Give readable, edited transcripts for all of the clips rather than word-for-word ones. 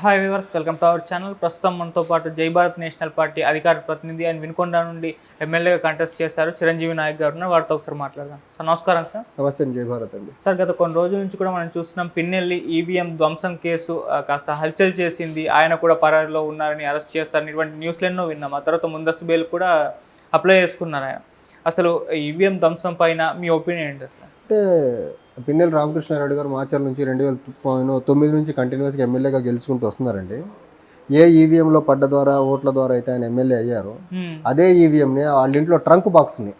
Hi viewers, welcome to our channel. ప్రస్తుతం మనతో పాటు జై భారత్ నేషనల్ పార్టీ అధికార ప్రతినిధి అండ్ వినుకొండ నుండి ఎమ్మెల్యేగా కంటెస్ట్ చేశారు చిరంజీవి నాయక్ గారు. వారితో ఒకసారి మాట్లాడదాం. సార్ నమస్కారం. సార్ నమస్తే. జై భారత్ అండి. సార్, గత కొన్ని రోజుల నుంచి కూడా మనం చూస్తున్నాం పిన్నెల్లి ఈవీఎం ధ్వంసం కేసు కాస్త హల్చల్ చేసింది. ఆయన కూడా పరారీలో ఉన్నారని, అరెస్ట్ చేస్తారని ఇటువంటి న్యూస్లు ఎన్నో విన్నాం. ఆ తర్వాత ముందస్తు బెయిల్ కూడా అప్లై చేసుకున్నారు ఆయన. అసలు ఈవీఎం ధ్వంసం పైన మీ ఒపీనియన్ ఏంటి సార్? అంటే పిన్నెల్లి రామకృష్ణారెడ్డి గారు మార్చర్ నుంచి 2009 నుంచి కంటిన్యూస్గా ఎమ్మెల్యేగా గెలుచుకుంటూ వస్తున్నారండి. ఏ ఈవీఎంలో పడ్డ ద్వారా ఓట్ల ద్వారా అయితే ఆయన ఎమ్మెల్యే అయ్యారు, అదే ఈవీఎంని వాళ్ళ ఇంట్లో ట్రంక్ బాక్స్ని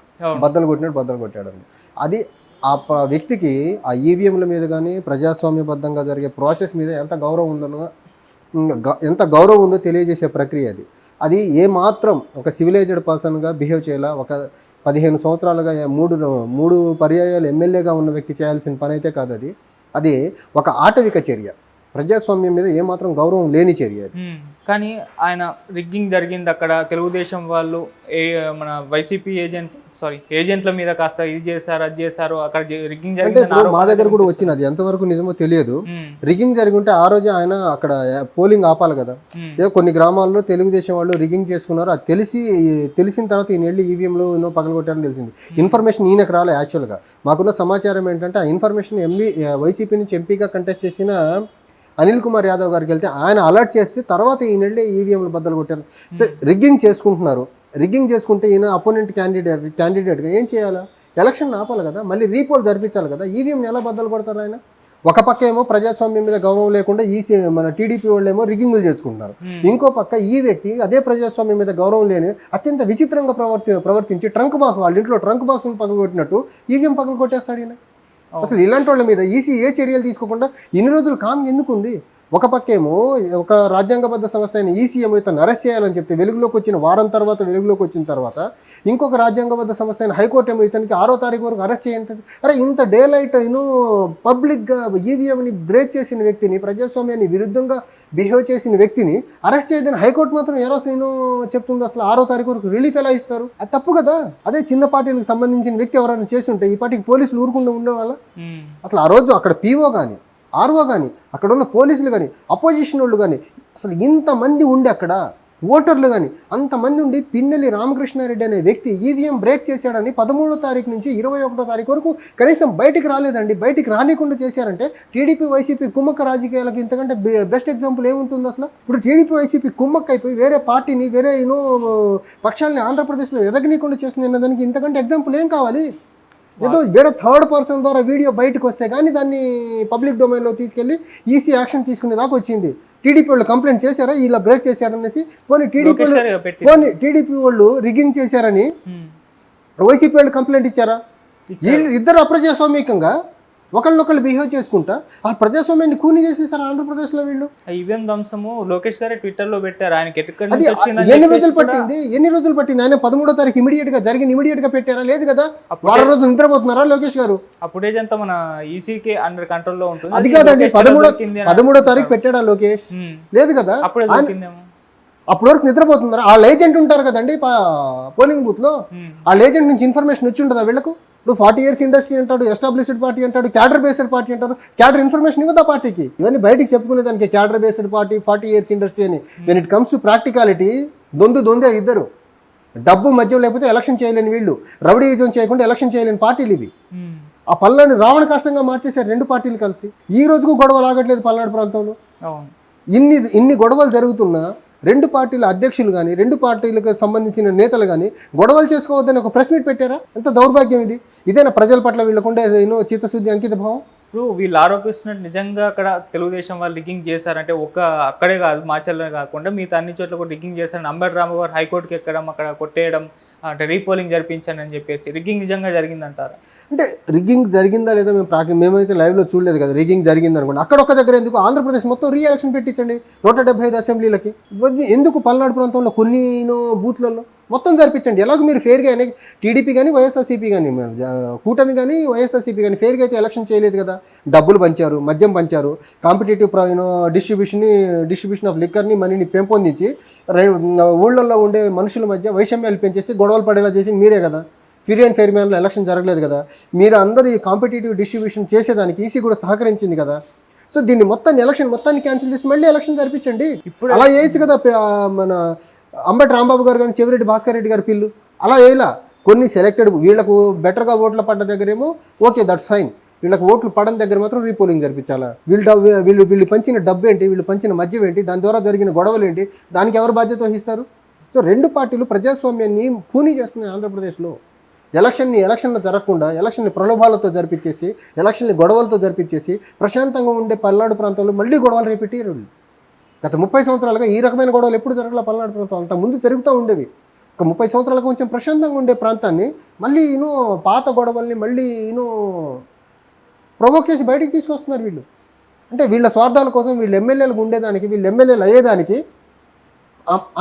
బద్దలు కొట్టాడండి. అది ఆ వ్యక్తికి ఆ ఈవీఎంల మీద కానీ ప్రజాస్వామ్యబద్ధంగా జరిగే ప్రాసెస్ మీద ఎంత గౌరవం ఉందో తెలియజేసే ప్రక్రియ అది. అది ఏమాత్రం ఒక సివిలైజ్డ్ పర్సన్గా బిహేవ్ చేయాల. ఒక 15 సంవత్సరాలుగా మూడు పర్యాయాలు ఎమ్మెల్యేగా ఉన్న వ్యక్తి చేయాల్సిన పని అయితే కాదు అది. అది ఒక ఆటవిక చర్య, ప్రజాస్వామ్యం మీద ఏమాత్రం గౌరవం లేని చర్య అది. కానీ ఆయన రిగ్గింగ్ జరిగింది అక్కడ. తెలుగుదేశం వాళ్ళు మన వైసీపీ ఏజెంట్ల మీద కాస్త ఇది చేశారు, అది చేశారు, అక్కడ రిగ్గింగ్ జరిగింది. మా దగ్గర కూడా వచ్చినది, ఎంతవరకు నిజమో తెలియదు. రిగ్గింగ్ జరిగి ఉంటే ఆ రోజే ఆయన అక్కడ పోలింగ్ ఆపాలి కదా. కొన్ని గ్రామాల్లో తెలుగుదేశం వాళ్ళు రిగ్గింగ్ చేసుకున్నారు. అది తెలిసిన తర్వాత ఈయన వెళ్ళి ఈవీఎంలో పగలగొట్టారని తెలిసింది. ఇన్ఫర్మేషన్ ఈయనకు రాలే. యాక్చువల్గా మాకున్న సమాచారం ఏంటంటే ఆ ఇన్ఫర్మేషన్ వైసీపీ నుంచి ఎంపీగా కంటెస్ట్ చేసిన అనిల్ కుమార్ యాదవ్ గారికి వెళ్తే ఆయన అలర్ట్ చేస్తే తర్వాత ఈయన వెళ్ళి ఈవీఎంలు బద్దలు కొట్టారు. సరే, రిగ్గింగ్ చేసుకుంటున్నారు. రిగ్గింగ్ చేసుకుంటే ఈయన అపోనెంట్ క్యాండిడేట్గా ఏం చేయాలా? ఎలక్షన్ ఆపాలి కదా, మళ్ళీ రీపోల్ జరిపించాలి కదా. ఈవీఎంని ఎలా బద్దలు కొడతారు ఆయన? ఒక పక్క ఏమో ప్రజాస్వామ్యం మీద గౌరవం లేకుండా మన టీడీపీ వాళ్ళు ఏమో రిగ్గింగ్లు చేసుకుంటున్నారు. ఇంకో పక్క ఈ వ్యక్తి అదే ప్రజాస్వామ్యం మీద గౌరవం లేని అత్యంత విచిత్రంగా ప్రవర్తించి వాళ్ళ ఇంట్లో ట్రంక్ బాక్స్ని పగలగొట్టినట్టు ఈవీఎం పగలు కొట్టేస్తాడు ఈయన. అసలు ఇలాంటి వాళ్ళ మీద ఈసీ ఏ చర్యలు తీసుకోకుండా ఇన్ని రోజులు కామ్ ఎందుకు ఉంది? ఒక పక్కేమో ఒక రాజ్యాంగబద్ధ సంస్థ అయిన ఈసీ ఏమో ఇతను అరెస్ట్ చేయాలని చెప్తే వెలుగులోకి వచ్చిన వారం తర్వాత ఇంకొక రాజ్యాంగబద్ధ సంస్థ అయిన హైకోర్టు ఏమో ఇతనికి 6వ తారీఖు వరకు అరెస్ట్ చేయండి. అరే, ఇంత డే లైట్ పబ్లిక్గా ఈవీఎంని బ్రేక్ చేసిన వ్యక్తిని, ప్రజాస్వామ్యాన్ని విరుద్ధంగా బిహేవ్ చేసిన వ్యక్తిని అరెస్ట్ చేయదని హైకోర్టు మాత్రం ఎలా చెప్తుంది? అసలు 6వ తారీఖు వరకు రిలీఫ్ ఎలా ఇస్తారు? అది తప్పు కదా. అదే చిన్న పార్టీలకు సంబంధించిన వ్యక్తి ఎవరైనా చేసి ఉంటే ఈ పార్టీకి పోలీసులు ఊరుకుండా ఉండేవాళ్ళ? అసలు ఆ రోజు అక్కడ పీఓ కానీ, ఆర్ఓ కానీ, అక్కడ ఉన్న పోలీసులు కానీ, అపోజిషన్ వాళ్ళు కానీ, అసలు ఇంతమంది ఉండి అక్కడ ఓటర్లు కానీ అంతమంది ఉండి పిన్నెల్లి రామకృష్ణారెడ్డి అనే వ్యక్తి ఈవీఎం బ్రేక్ చేశాడని 13వ తారీఖు నుంచి 21వ తారీఖు వరకు కనీసం బయటికి రాలేదండి. బయటికి రానికుండా చేశారంటే టీడీపీ వైసీపీ కుమ్మక్క రాజకీయాలకు ఇంతకంటే బెస్ట్ ఎగ్జాంపుల్ ఏముంటుంది అసలు? ఇప్పుడు టీడీపీ వైసీపీ కుమ్మక్క అయిపోయి వేరే పార్టీని, వేరే పక్షాలని ఆంధ్రప్రదేశ్లో ఎదగనీయకుండా చేస్తుంది అన్నదానికి ఇంతకంటే ఎగ్జాంపుల్ ఏం కావాలి? ఏదో వేరే థర్డ్ పర్సన్ ద్వారా వీడియో బయటకు వస్తే కానీ దాన్ని పబ్లిక్ డొమైన్లో తీసుకెళ్ళి ఈసీ యాక్షన్ తీసుకునే దాకా వచ్చింది. టీడీపీ వాళ్ళు కంప్లైంట్ చేశారా ఇలా బ్రేక్ చేశారనేసి? పోనీ టీడీపీ వాళ్ళు రిగ్గింగ్ చేశారని వైసీపీ వాళ్ళు కంప్లైంట్ ఇచ్చారా? ఇద్దరు అప్రజాస్వామికంగా ఒకళ్ళనొకళ్ళు బిహేవ్ చేసుకుంటా ఆ ప్రజాస్వామ్యాన్ని కూని చేసేసారు ఆంధ్రప్రదేశ్లో వీళ్ళు. ఈవీఎం ధ్వంసము లోకేష్ గారు ట్విట్టర్లో పెట్టారు. ఆయనకి ఎన్ని రోజులు పట్టింది? ఆయన 13వ తారీఖు ఇమీడియట్ గా పెట్టారా? లేదు కదా. వారం రోజులు నిద్రపోతున్నారా లోకేష్ గారు? అప్పుడే మన ఈసీకే అండర్ కంట్రోల్లో ఉంటుంది. అది కాదండి, 13వ తారీఖు పెట్టాడా లోకేష్? లేదు కదా. అప్పటి వరకు నిద్రపోతున్నారా? వాళ్ళ ఏజెంట్ ఉంటారు కదండి పోలింగ్ బూత్ లో. వాళ్ళ ఏజెంట్ నుంచి ఇన్ఫర్మేషన్ వచ్చి ఉంటుందా వీళ్ళకు? ఇప్పుడు 40 years ఇండస్ట్రీ అంటాడు, ఎస్టాబ్లిష్డ్ పార్టీ అంటాడు, క్యాడర్ బేస్డ్ పార్టీ అంటారు. క్యాడర్ ఇన్ఫర్మేషన్ ఇవ్వదా పార్టీకి? ఇవన్నీ బయటికి చెప్పుకునే దానికి cadre based party, 40 years industry అని. When it comes to practicality దొందే ఇద్దరు. డబ్బు మధ్య లేకపోతే ఎలక్షన్ చేయలేని వీళ్ళు, రౌడీయిజం చేయకుండా ఎలక్షన్ చేయలేని పార్టీలు ఇవి. ఆ పల్నాడు రావణ కష్టంగా మార్చేశారు 2 పార్టీలు కలిసి. ఈ రోజుకు గొడవలు ఆగట్లేదు పల్నాడు ప్రాంతంలో. ఇన్ని గొడవలు జరుగుతున్నా 2 పార్టీల అధ్యక్షులు కానీ, 2 పార్టీలకు సంబంధించిన నేతలు కానీ గొడవలు చేసుకోవద్దని ఒక ప్రెస్ మీట్ పెట్టారా? ఎంత దౌర్భాగ్యం ఇది! ఇదేనా ప్రజల పట్ల వీళ్ళకుండే చిత్తశుద్ధి, అంకిత భావం? ఇప్పుడు వీళ్ళు ఆరోపిస్తున్నట్టు నిజంగా అక్కడ తెలుగుదేశం వాళ్ళు రిగ్గింగ్ చేశారంటే అక్కడే కాదు, మాచర్లనే కాకుండా మిగతా అన్ని చోట్ల కూడా రిగ్గింగ్ చేశారని అంబటి రామగారు హైకోర్టుకి ఎక్కడం, అక్కడ కొట్టేయడం, అంటే రీపోలింగ్ జరిపించాను అని చెప్పేసి రిగ్గింగ్ నిజంగా జరిగిందంటారా? అంటే రిగ్గింగ్ జరిగిందా లేదా మేమైతే లైవ్లో చూడలేదు కదా. రిగ్గింగ్ జరిగింది అనుకోండి, అక్కడ ఒక్క దగ్గర ఎందుకు ఆంధ్రప్రదేశ్ మొత్తం రీఎలక్షన్ పెట్టించండి 175 అసెంబ్లీలకి. ఎందుకు పల్నాడు ప్రాంతంలో కొన్ని బూత్లలో మొత్తం జరిపించండి. ఎలాగో మీరు ఫేర్గా టీడీపీ కానీ, వైఎస్ఆర్సీపీ కానీ, కూటమి కానీ, వైఎస్ఆర్సీపీ కానీ ఫేర్గా అయితే ఎలక్షన్ చేయలేదు కదా. డబ్బులు పంచారు, మద్యం పంచారు, కాంపిటేటివ్ డిస్ట్రిబ్యూషన్ ఆఫ్ లిక్కర్ని, మనీని పెంపొందించి ఊళ్ళల్లో ఉండే మనుషుల మధ్య వైషమ్యాలు పెంచేసి గొడవలు పడేలా చేసి మీరే కదా. ఫ్రీ అండ్ ఫెయిర్ మ్యాన్లో ఎలక్షన్ జరగలేదు కదా. మీరు అందరూ ఈ కాంపిటేటివ్ డిస్ట్రిబ్యూషన్ చేసేదానికి ఈసీ కూడా సహకరించింది కదా. సో దీన్ని మొత్తాన్ని క్యాన్సిల్ చేసి మళ్ళీ ఎలక్షన్ జరిపించండి. ఇప్పుడు అలా వేయచ్చు కదా. మన అంబటి రాంబాబు గారు కానీ చెవిరెడ్డి భాస్కర్ రెడ్డి గారి పిల్లు అలా వేయలా. కొన్ని సెలెక్టెడ్ వీళ్ళకు బెటర్గా ఓట్లు పడ్డ దగ్గరేమో ఓకే దట్స్ ఫైన్, వీళ్ళకి ఓట్లు పడని దగ్గర మాత్రం రీపోలింగ్ జరిపించాలా. వీళ్ళు పంచిన డబ్బు ఏంటి, వీళ్ళు పంచిన మద్యం ఏంటి, దాని ద్వారా జరిగిన గొడవలు ఏంటి, దానికి ఎవరు బాధ్యత వహిస్తారు? సో రెండు పార్టీలు ప్రజాస్వామ్యాన్ని ఖూనీ చేస్తున్నాయి ఆంధ్రప్రదేశ్లో. ఎలక్షన్లు జరగకుండా ఎలక్షన్ని ప్రలోభాలతో జరిపించేసి, ఎలక్షన్ని గొడవలతో జరిపించేసి, ప్రశాంతంగా ఉండే పల్నాడు ప్రాంతంలో మళ్ళీ గొడవలు రేపెట్టారు. గత 30 సంవత్సరాలుగా ఈ రకమైన గొడవలు ఎప్పుడు జరగల పల్నాడు ప్రాంతం. అంత ముందు జరుగుతూ ఉండేవి. ఒక 30 సంవత్సరాలకు కొంచెం ప్రశాంతంగా ఉండే ప్రాంతాన్ని మళ్ళీ పాత గొడవల్ని మళ్ళీ ప్రొవోక్ చేసి బయటికి తీసుకొస్తున్నారు వీళ్ళు. అంటే వీళ్ళ స్వార్థాల కోసం వీళ్ళు ఎమ్మెల్యేలకు ఉండేదానికి, వీళ్ళు ఎమ్మెల్యేలు అయ్యేదానికి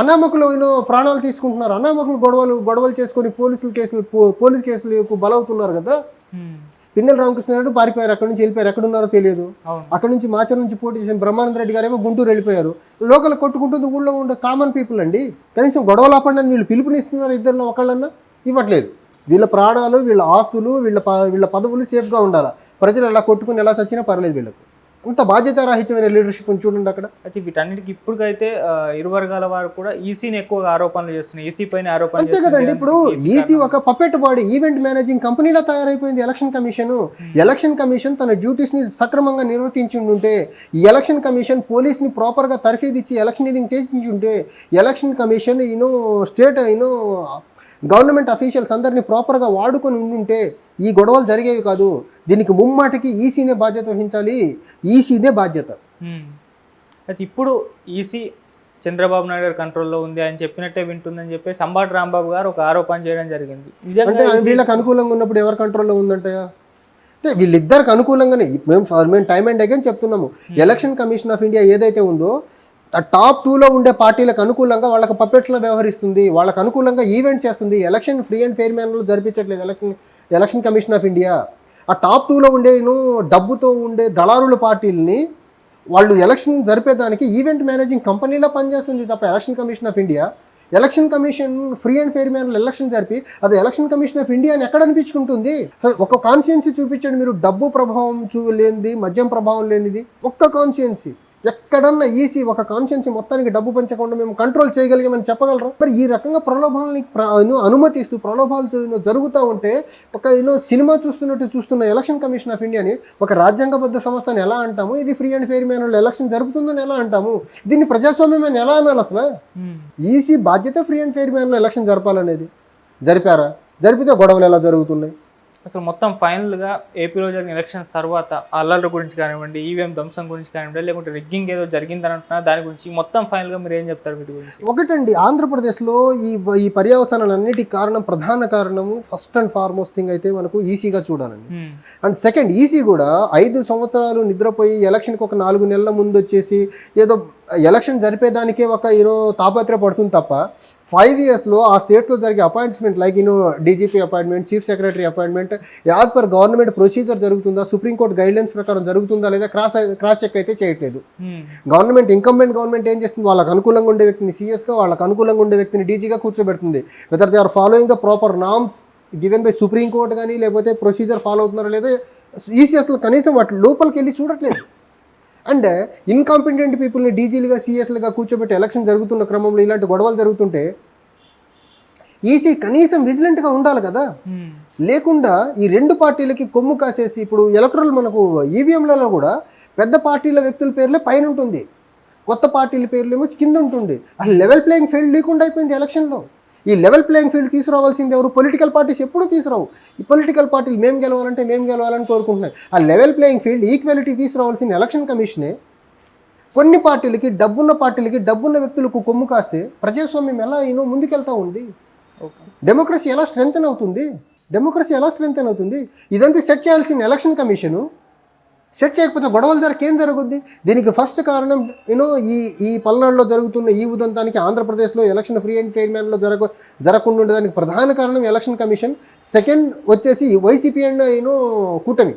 అనామకులు ప్రాణాలు తీసుకుంటున్నారు. అనామకులు గొడవలు చేసుకొని పోలీస్ కేసులకు బలవుతున్నారు కదా. పిన్నెల రామకృష్ణారెడ్డి పారిపోయారు, అక్కడి నుంచి వెళ్ళిపోయారు, ఎక్కడున్నారో తెలియదు. అక్కడి నుంచి మాచర్ నుంచి పోటీ చేసిన బ్రహ్మానంద రెడ్డి గారేమో గుంటూరు వెళ్ళిపోయారు. లోకల్ కొట్టుకుంటుంది ఊళ్ళో ఉండే కామన్ పీపుల్ అండి. కనీసం గొడవలు ఆపండి వీళ్ళు పిలుపునిస్తున్నారు. ఇద్దరిలో ఒకళ్ళన్నా ఇవ్వట్లేదు. వీళ్ళ ప్రాణాలు, వీళ్ళ ఆస్తులు, వీళ్ళ పదవులు సేఫ్గా ఉండాలి. ప్రజలు ఎలా కొట్టుకుని ఎలా చచ్చినా పర్లేదు. వీళ్ళకు అంత బాధ్యతారాహిత్యమైన లీడర్షిప్ చూడండి అక్కడ. అయితే వీటన్నిటికి ఇప్పటికైతే ఇరు వర్గాల వారు కూడా ఈసీని ఎక్కువగా ఆరోపణలు చేస్తున్నారు. ఈసీ పైన ఆరోపణలు అంతే కదండి. ఇప్పుడు ఈసీ ఒక పపెట్ బాడీ, ఈవెంట్ మేనేజింగ్ కంపెనీలా తయారైపోయింది ఎలక్షన్ కమిషన్ తన డ్యూటీస్ని సక్రమంగా నిర్వర్తించి ఉంటే, ఈ ఎలక్షన్ కమిషన్ పోలీస్ని ప్రాపర్గా తర్ఫీదిచ్చి ఎలక్షనీరింగ్ చేసి ఉంటే, election commission state government officials అందరినీ ప్రాపర్గా వాడుకొని ఉండుంటే ఈ గొడవలు జరిగేవి కాదు. దీనికి ముమ్మాటికి ఈసీనే బాధ్యత వహించాలి. ఈసీనే బాధ్యత. అయితే ఇప్పుడు ఈసీ చంద్రబాబు నాయుడు గారి కంట్రోల్లో ఉంది, ఆయన చెప్పినట్టే వింటుందని చెప్పేసి అంబటి రాంబాబు గారు ఒక ఆరోపణ చేయడం జరిగింది. అంటే వీళ్ళకి అనుకూలంగా ఉన్నప్పుడు ఎవరి కంట్రోల్లో ఉందంటాయా? అంటే వీళ్ళిద్దరికి అనుకూలంగానే మేము టైమ్ అండ్ అగైన్ చెప్తున్నాము. ఎలక్షన్ కమిషన్ ఆఫ్ ఇండియా ఏదైతే ఉందో టాప్ 2లో ఉండే పార్టీలకు అనుకూలంగా వాళ్ళకి పప్పెట్స్లో వ్యవహరిస్తుంది, వాళ్ళకు అనుకూలంగా ఈవెంట్ చేస్తుంది. ఎలక్షన్ ఫ్రీ అండ్ ఫెయిర్ మ్యాన్లో జరిపించట్లేదు ఎలక్షన్ కమిషన్ ఆఫ్ ఇండియా. ఆ టాప్ 2లో ఉండే డబ్బుతో ఉండే దళారుల పార్టీలని వాళ్ళు ఎలక్షన్ జరిపేదానికి ఈవెంట్ మేనేజింగ్ కంపెనీలో పనిచేస్తుంది తప్ప election commission of India. Election commission free and fair మ్యాన్లు ఎలక్షన్ జరిపి అది ఎలక్షన్ కమిషన్ ఆఫ్ ఇండియా అని ఎక్కడ అనిపించుకుంటుంది? ఒక కాన్స్టిట్యున్సీ చూపించండి మీరు, డబ్బు ప్రభావం లేనిది, మద్యం ప్రభావం లేనిది ఒక్క కాన్స్టిట్యున్సీ. ఎక్కడన్నా ఈసీ ఒక కాన్స్టిట్యున్సీ మొత్తానికి డబ్బు పెంచకుండా మేము కంట్రోల్ చేయగలిగామని చెప్పగలరా? మరి ఈ రకంగా ప్రలోభాలని అనుమతిస్తూ ప్రలోభాలు జరుగుతూ ఉంటే ఒక సినిమా చూస్తున్న ఎలక్షన్ కమిషన్ ఆఫ్ ఇండియాని ఒక రాజ్యాంగబద్ధ సంస్థని ఎలా అంటాము? ఇది free and fair manner election జరుపుతుందని ఎలా అంటాము? దీన్ని ప్రజాస్వామ్యం అని ఎలా అనాలి అసలు? ఈసీ బాధ్యత ఫ్రీ అండ్ ఫెయిర్ మ్యాన్లో ఎలక్షన్ జరపాలనేది. జరిపారా? జరిపితే గొడవలు ఎలా జరుగుతున్నాయి? అసలు మొత్తం ఫైనల్గా ఏపీలో జరిగిన ఎలక్షన్స్ తర్వాత అల్లర్ల గురించి కానివ్వండి, ఈవీఎం ధ్వంసం గురించి కానివ్వండి, లేకుంటే రిగ్గింగ్ ఏదో జరిగిందని అంటున్నారు, దాని గురించి మొత్తం ఫైనల్గా మీరు ఏం చెప్తారు వీటి గురించి? ఒకటండి, ఆంధ్రప్రదేశ్లో ఈ పర్యవసానాలన్నిటికీ ప్రధాన కారణము ఫస్ట్ అండ్ ఫార్మోస్ట్ థింగ్ అయితే మనకు ఈసీగా చూడాలండి. అండ్ సెకండ్, ఈసీ కూడా 5 సంవత్సరాలు నిద్రపోయి ఎలక్షన్కి ఒక 4 నెలల ముందు వచ్చేసి ఏదో ఎలక్షన్ జరిపేదానికే ఒక తాపత్రయ పడుతుంది తప్ప 5 ఇయర్స్లో ఆ స్టేట్లో జరిగే appointment like DGP appointment, chief secretary appointment as per government procedure జరుగుతుందా, సుప్రీంకోర్టు గైడ్లైన్స్ ప్రకారం జరుగుతుందా లేదా క్రాస్ చెక్ అయితే చేయట్లేదు. ఇంకంబెంట్ గవర్నమెంట్ ఏం చేస్తుంది? వాళ్ళకి అనుకూలంగా ఉండే వ్యక్తిని సీఎస్గా, వాళ్ళకి అనుకూలంగా ఉండే వ్యక్తిని డీజీగా కూర్చోబెడుతుంది. Whether they are following the proper norms given by supreme court కానీ లేకపోతే ప్రొసీజర్ ఫాలో అవుతున్నారా లేదా ఈసీ అసలు కనీసం వాటి లోపలికి వెళ్ళి చూడట్లేదు. అండ్ ఇన్కాంపిటెంట్ పీపుల్ని డీజీలుగా సీఎస్లుగా కూర్చోబెట్టి ఎలక్షన్ జరుగుతున్న క్రమంలో ఇలాంటి గొడవలు జరుగుతుంటే ఈసీ కనీసం విజిలెంట్గా ఉండాలి కదా. లేకుండా ఈ రెండు పార్టీలకి కొమ్ము కాసేసి ఇప్పుడు ఎలక్టరల్ మనకు ఈవీఎంలలో కూడా పెద్ద పార్టీల వ్యక్తుల పేర్లే పైన ఉంటుంది, కొత్త పార్టీల పేర్లేమో కింద ఉంటుంది. అసలు లెవెల్ ప్లేయింగ్ ఫీల్డ్ లేకుండా అయిపోయింది ఎలక్షన్లో. ఈ లెవెల్ ప్లేయింగ్ ఫీల్డ్ తీసుకురావాల్సింది ఎవరు? పొలిటికల్ పార్టీస్ ఎప్పుడూ తీసుకురావు. ఈ పొలిటికల్ పార్టీలు మేము గెలవాలని కోరుకుంటున్నాయి. ఆ లెవెల్ ప్లేయింగ్ ఫీల్డ్ ఈక్వాలిటీ తీసుకురావాల్సిన ఎలక్షన్ కమిషనే కొన్ని పార్టీలకి, డబ్బున్న వ్యక్తులకు కొమ్ము కాస్తే ప్రజాస్వామ్యం ఎలా ముందుకెళ్తా ఉంది? డెమోక్రసీ ఎలా స్ట్రెంగ్తెన్ అవుతుంది? ఇదంతా సెట్ చేయాల్సిన ఎలక్షన్ కమిషను సెట్ చేయకపోతే గొడవలు ఏం జరుగుద్ది? దీనికి ఫస్ట్ కారణం ఈ పల్నాడులో జరుగుతున్న ఈ ఉదంతానికి ఆంధ్రప్రదేశ్లో ఎలక్షన్ ఫ్రీ అండ్ ఫెయిర్ మ్యాన్లో జరగకుండా ఉండడానికి ప్రధాన కారణం ఎలక్షన్ కమిషన్. సెకండ్ వచ్చేసి వైసీపీ అండ్ కూటమి.